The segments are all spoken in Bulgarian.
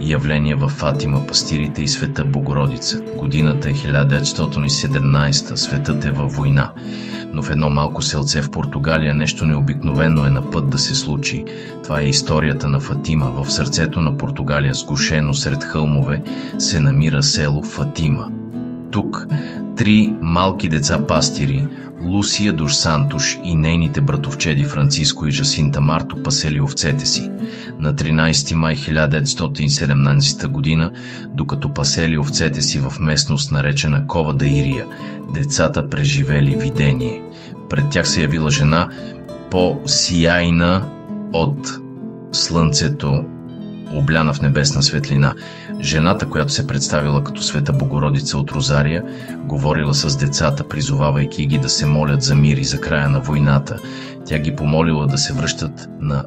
Явление във Фатима, пастирите и света Богородица. Годината е 1917, светът е във война. Но в едно малко селце в Португалия нещо необикновено е на път да се случи. Това е историята на Фатима. В сърцето на Португалия, сгушено сред хълмове, се намира село Фатима. Тук 3 малки деца пастири, Лусия Дос Сантош и нейните братовчеди Франциско и Жасинта Марто, пасели овцете си. На 13 май 1917 година, докато пасели овцете си в местност наречена Кова да Ирия, децата преживели видение. Пред тях се явила жена, по-сияйна от слънцето, обляна в небесна светлина. Жената, която се представила като Света Богородица от Розария, говорила с децата, призовавайки ги да се молят за мир и за края на войната. Тя ги помолила да се връщат на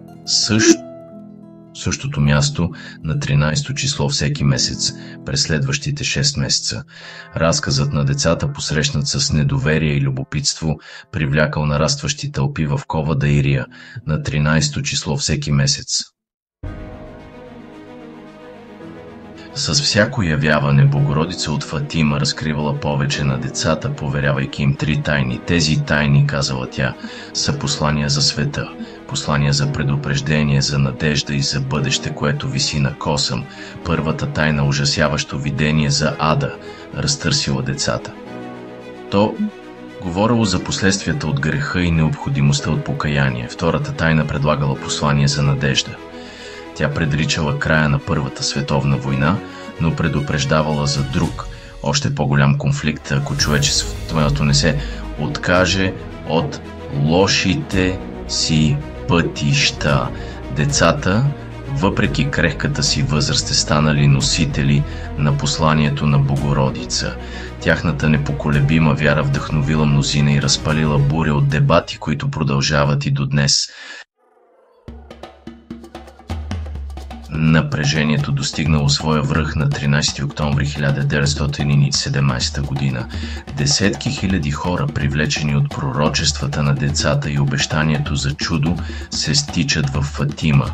същото място на 13-то число всеки месец през следващите 6 месеца. Разказът на децата, посрещнат с недоверие и любопитство, привлякал нарастващи тълпи в Кова да Ирия на 13-то число всеки месец. С всяко явяване Богородица от Фатима разкривала повече на децата, поверявайки им 3 тайни. Тези тайни, казала тя, са послания за света, послания за предупреждение, за надежда и за бъдеще, което виси на косъм. Първата тайна, ужасяващо видение за ада, разтърсила децата. То говорило за последствията от греха и необходимостта от покаяние. Втората тайна предлагала послание за надежда. Тя предричала края на Първата световна война, но предупреждавала за друг, още по-голям конфликт, ако човечеството не се откаже от лошите си пътища. Децата, въпреки крехката си възраст, станали носители на посланието на Богородица. Тяхната непоколебима вяра вдъхновила мнозина и разпалила буря от дебати, които продължават и до днес. Напрежението достигнало своя връх на 13 октомври 1917 година. Десетки хиляди хора, привлечени от пророчествата на децата и обещанието за чудо, се стичат в Фатима.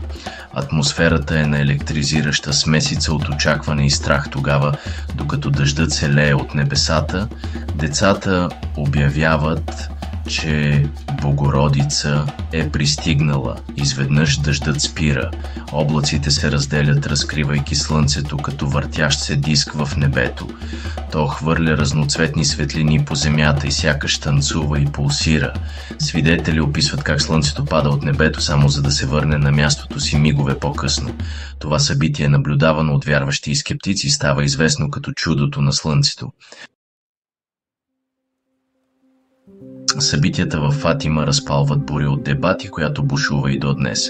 Атмосферата е наелектризираща, смесица от очакване и страх тогава, докато дъждът се лее от небесата. Децата обявяват, че Богородица е пристигнала. Изведнъж дъждът спира. Облаците се разделят, разкривайки слънцето като въртящ се диск в небето. То хвърля разноцветни светлини по земята и сякаш танцува и пулсира. Свидетели описват как слънцето пада от небето, само за да се върне на мястото си мигове по-късно. Това събитие, наблюдавано от вярващи и скептици, става известно като чудото на слънцето. Събитията във Фатима разпалват буря от дебати, която бушува и до днес.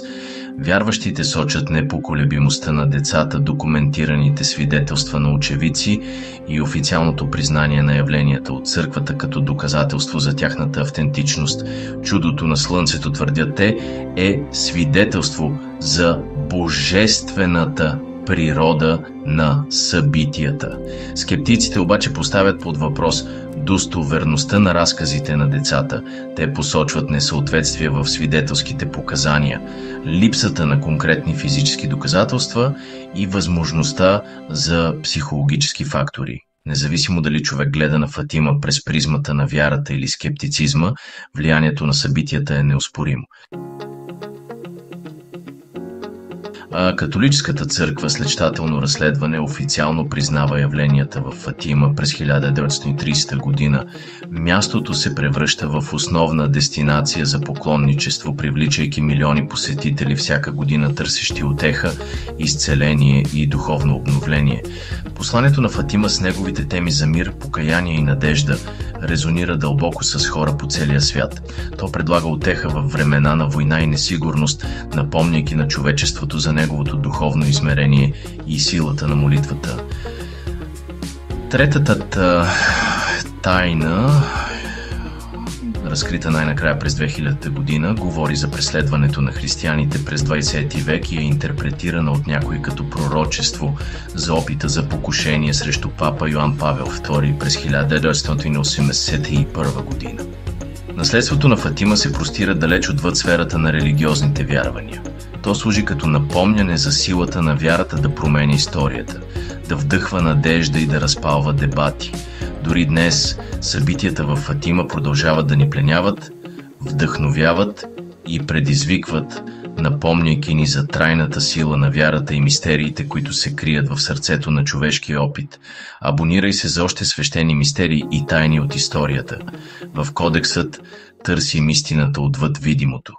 Вярващите сочат непоколебимостта на децата, документираните свидетелства на очевидци и официалното признание на явленията от църквата като доказателство за тяхната автентичност. Чудото на слънцето, твърдят те, е свидетелство за божествената природа на събитията. Скептиците обаче поставят под въпрос достоверността на разказите на децата. Те посочват несъответствия в свидетелските показания, липсата на конкретни физически доказателства и възможността за психологически фактори. Независимо дали човек гледа на Фатима през призмата на вярата или скептицизма, влиянието на събитията е неоспоримо. Католическата църква след щателно разследване официално признава явленията в Фатима през 1930 година. Мястото се превръща в основна дестинация за поклонничество, привличайки милиони посетители всяка година, търсещи утеха, изцеление и духовно обновление. Посланието на Фатима с неговите теми за мир, покаяние и надежда резонира дълбоко с хора по целия свят. То предлага утеха във времена на война и несигурност, напомняйки на човечеството за неговото духовно измерение и силата на молитвата. Третата тайна, разкрита най-накрая през 2000 година, говори за преследването на християните през 20 век и е интерпретирана от някой като пророчество за опита за покушение срещу папа Йоан Павел II през 1981 година. Наследството на Фатима се простира далеч отвъд сферата на религиозните вярвания. То служи като напомняне за силата на вярата да променя историята, да вдъхва надежда и да разпалва дебати. Дори днес събитията в Фатима продължават да ни пленяват, вдъхновяват и предизвикват, напомняйки ни за трайната сила на вярата и мистериите, които се крият в сърцето на човешкия опит. Абонирай се за още свещени мистерии и тайни от историята. В Кодексът търсим истината отвъд видимото.